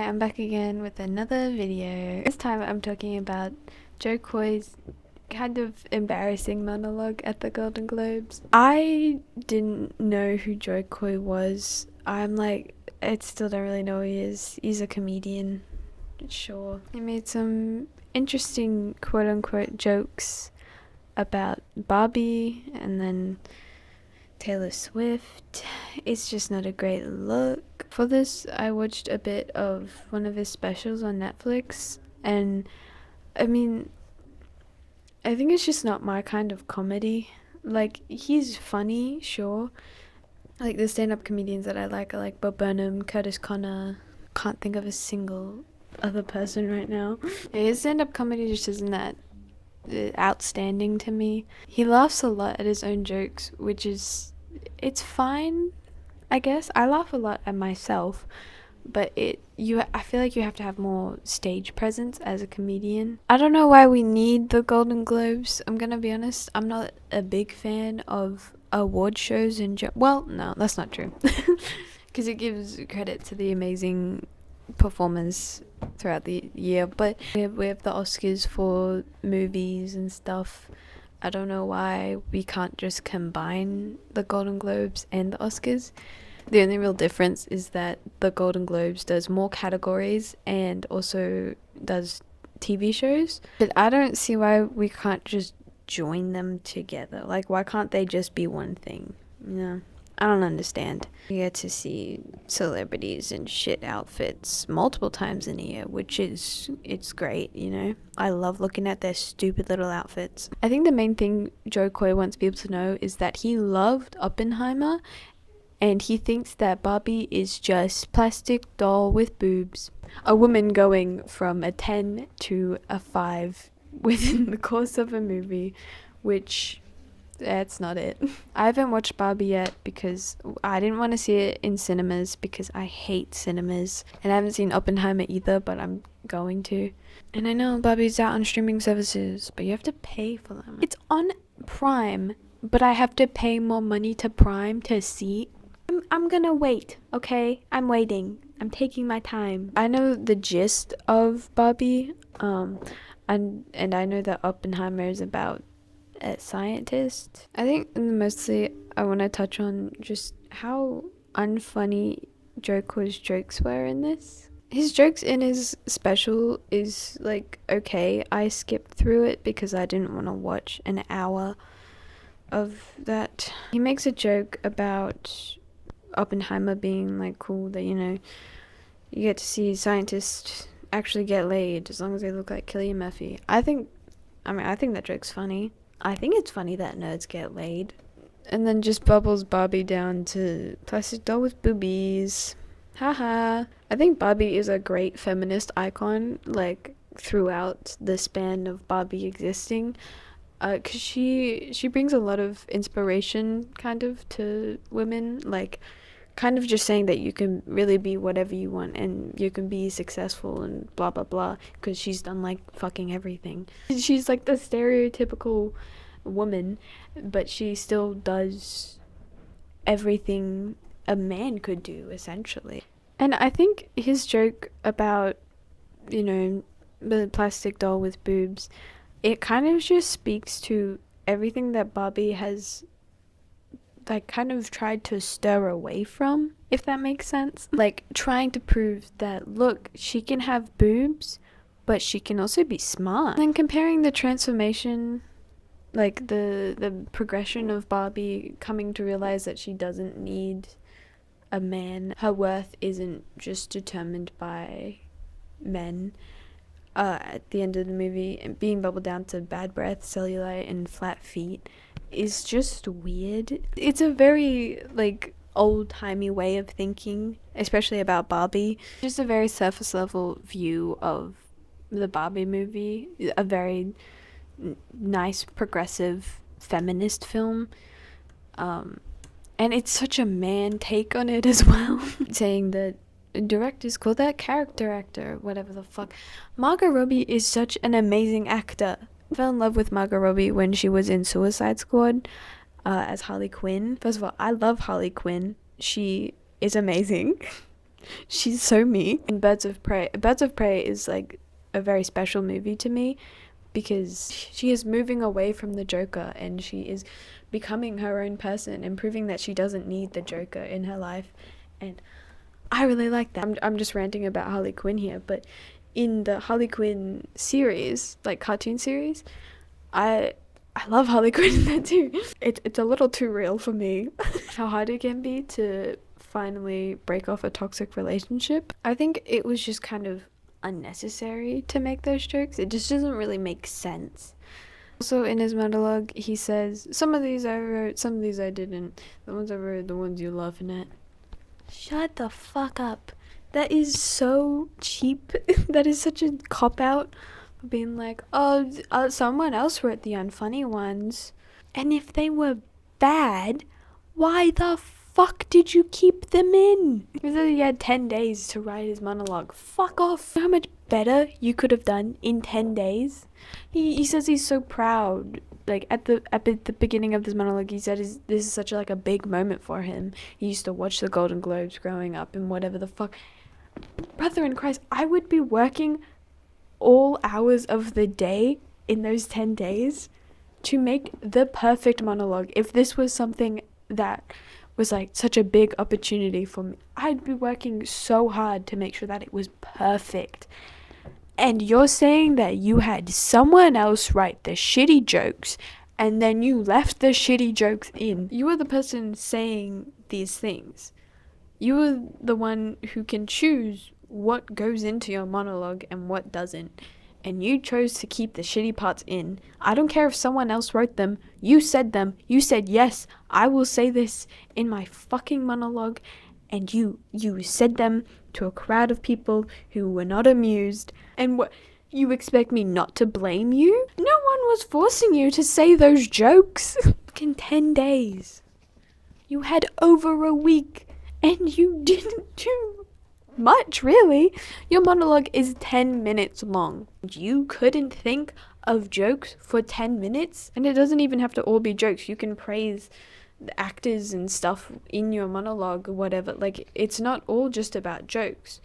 I'm back again with another video. This time I'm talking about Jo Koy's kind of embarrassing monologue at the Golden Globes. I didn't know who Jo Koy was. I still don't really know who he is. He's a comedian, sure. He made some interesting quote-unquote jokes about Barbie and then Taylor Swift. It's just not a great look. For this, I watched a bit of one of his specials on Netflix, and I mean, I think it's just not my kind of comedy. Like, he's funny, sure. Like, the stand-up comedians that I like are like Bob Burnham, Curtis Connor. Can't think of a single other person right now. His stand-up comedy just isn't that outstanding to me. He laughs a lot at his own jokes, which is, it's fine, I guess. I laugh a lot at myself, but I feel like you have to have more stage presence as a comedian. I don't know why we need the Golden Globes. I'm gonna be honest, I'm not a big fan of award shows well, no, that's not true. Because it gives credit to the amazing performers throughout the year, but we have the Oscars for movies and stuff. I don't know why we can't just combine the Golden Globes and the Oscars. The only real difference is that the Golden Globes does more categories and also does TV shows, but I don't see why we can't just join them together. Like, why can't they just be one thing? I don't understand. You get to see celebrities in shit outfits multiple times in a year, it's great, you know? I love looking at their stupid little outfits. I think the main thing Jo Koy wants people to know is that he loved Oppenheimer, and he thinks that Barbie is just plastic doll with boobs. A woman going from a 10 to a 5 within the course of a movie, which... that's not it. I haven't watched Barbie yet because I didn't want to see it in cinemas because I hate cinemas. And I haven't seen Oppenheimer either, but I'm going to. And I know Barbie's out on streaming services, but you have to pay for them. It's on Prime, but I have to pay more money to Prime to see. I'm gonna wait, okay? I'm waiting. I'm taking my time. I know the gist of Barbie, and I know that Oppenheimer is about a scientist. I think mostly I want to touch on just how unfunny Jo Koy's jokes were in this. His jokes in his special is like okay. I skipped through it because I didn't want to watch an hour of that. He makes a joke about Oppenheimer being like cool, that you get to see scientists actually get laid as long as they look like Cillian Murphy. I think that joke's funny. I think it's funny that nerds get laid. And then just bubbles Barbie down to plastic doll with boobies. Haha. I think Barbie is a great feminist icon, like, throughout the span of Barbie existing. Because she brings a lot of inspiration, kind of, to women. Like, kind of just saying that you can really be whatever you want and you can be successful and blah blah blah, because she's done like fucking everything. She's like the stereotypical woman, but she still does everything a man could do, essentially. And I think his joke about the plastic doll with boobs, it kind of just speaks to everything that Barbie has like kind of tried to stir away from, if that makes sense. Like, trying to prove that, look, she can have boobs, but she can also be smart. And then comparing the transformation, like the progression of Barbie coming to realize that she doesn't need a man. Her worth isn't just determined by men. At the end of the movie, and being bubbled down to bad breath, cellulite, and flat feet is just weird. It's a very like old-timey way of thinking, especially about Barbie. Just a very surface level view of the Barbie movie. A very nice progressive feminist film, and it's such a man take on it as well. Saying that directors call that character actor, whatever the fuck. Margot Robbie is such an amazing actor. I fell in love with Margot Robbie when she was in Suicide Squad as Harley Quinn. First of all, I love Harley Quinn. She is amazing. She's so mean. In Birds of Prey is like a very special movie to me because she is moving away from the Joker and she is becoming her own person and proving that she doesn't need the Joker in her life. And I really like that. I'm just ranting about Harley Quinn here, but in the Harley Quinn series, like cartoon series, I love Harley Quinn in that too. It's a little too real for me. How hard it can be to finally break off a toxic relationship. I think it was just kind of unnecessary to make those jokes. It just doesn't really make sense. Also in his monologue, he says, some of these I wrote, some of these I didn't. The ones I wrote, the ones you're laughing at. Shut the fuck up. That is so cheap. That is such a cop-out. Being like, oh, someone else wrote the unfunny ones. And if they were bad, why the fuck did you keep them in? He said he had 10 days to write his monologue. Fuck off. You know how much better you could have done in 10 days? He says he's so proud. Like at the beginning of this monologue, he said this is such a big moment for him. He used to watch the Golden Globes growing up and whatever the fuck. Brother in Christ, I would be working all hours of the day in those 10 days to make the perfect monologue. If this was something that was like such a big opportunity for me, I'd be working so hard to make sure that it was perfect. And you're saying that you had someone else write the shitty jokes and then you left the shitty jokes in. You were the person saying these things. You were the one who can choose what goes into your monologue and what doesn't. And you chose to keep the shitty parts in. I don't care if someone else wrote them. You said them. You said, yes, I will say this in my fucking monologue. And you said them to a crowd of people who were not amused. And what, you expect me not to blame you? No one was forcing you to say those jokes. In 10 days. You had over a week. And you didn't do much, really. Your monologue is 10 minutes long. You couldn't think of jokes for 10 minutes? And it doesn't even have to all be jokes. You can praise the actors and stuff in your monologue or whatever. Like, it's not all just about jokes.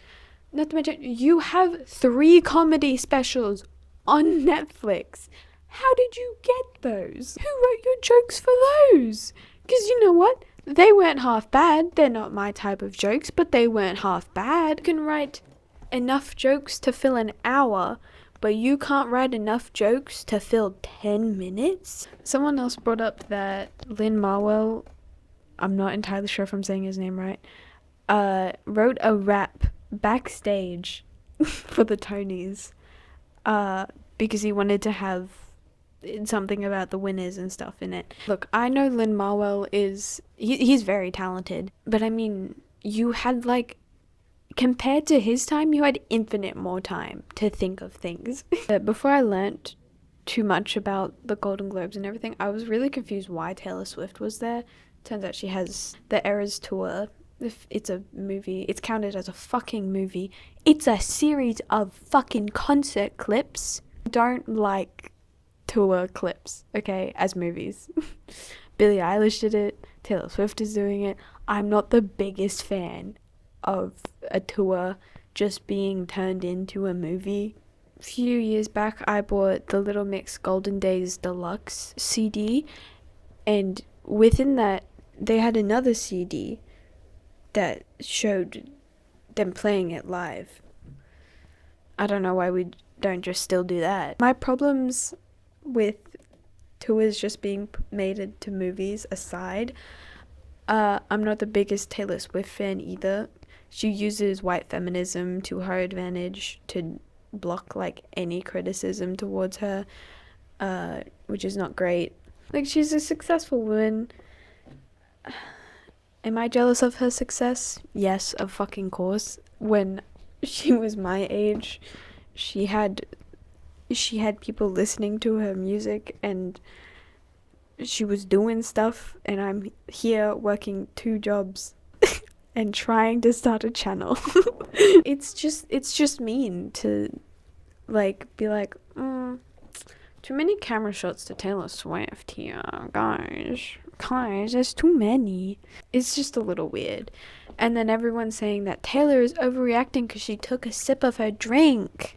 Not to mention, you have 3 comedy specials on Netflix. How did you get those? Who wrote your jokes for those? Because you know what? They weren't half bad. They're not my type of jokes, but they weren't half bad. You can write enough jokes to fill an hour, but you can't write enough jokes to fill 10 minutes? Someone else brought up that Lin-Manuel, I'm not entirely sure if I'm saying his name right, wrote a rap backstage for the Tonys because he wanted to have something about the winners and stuff in it. Look, I know Lin-Manuel is he's very talented, but I mean, you had compared to his time, you had infinite more time to think of things. Before I learnt too much about the Golden Globes and everything, I was really confused why Taylor Swift was there. Turns out she has the Eras Tour. If it's a movie, it's counted as a fucking movie. It's a series of fucking concert clips. Don't like tour clips, okay, as movies. Billie Eilish did it. Taylor Swift is doing it. I'm not the biggest fan of a tour just being turned into a movie. A few years back, I bought the Little Mix Golden Days Deluxe CD, and within that, they had another CD that showed them playing it live. I don't know why we don't just still do that. My problems with tours just being made into movies aside, I'm not the biggest Taylor Swift fan either. She uses white feminism to her advantage to block any criticism towards her, which is not great. She's a successful woman. Am I jealous of her success? Yes, of fucking course. When she was my age, she had people listening to her music and she was doing stuff, and I'm here working 2 jobs and trying to start a channel. It's just mean to be too many camera shots to Taylor Swift here, guys. guys, there's too many. It's just a little weird. And then everyone's saying that Taylor is overreacting because she took a sip of her drink.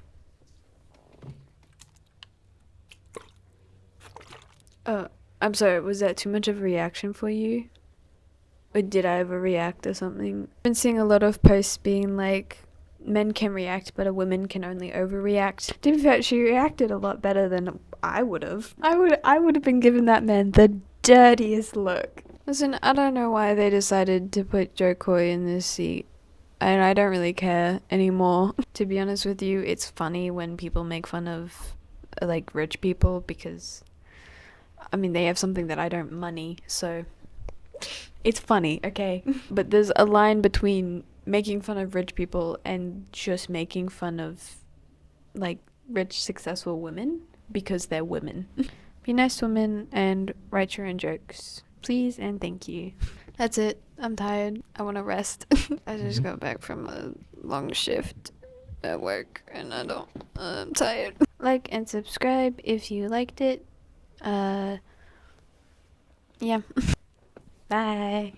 I'm sorry, was that too much of a reaction for you? Or did I overreact or something? I've been seeing a lot of posts being like, men can react, but a woman can only overreact. To be fair, she reacted a lot better than I would have. I would have been giving that man the dirtiest look. Listen, I don't know why they decided to put Jo Koy in this seat. And I don't really care anymore. To be honest with you, it's funny when people make fun of like rich people because I mean they have something that I don't, money, so it's funny, okay? But there's a line between making fun of rich people and just making fun of like rich successful women because they're women. Be nice to women and write your own jokes, please and thank you. That's it. I'm tired. I want to rest. I just got back from a long shift at work and I'm tired. Like and subscribe if you liked it. Yeah. Bye.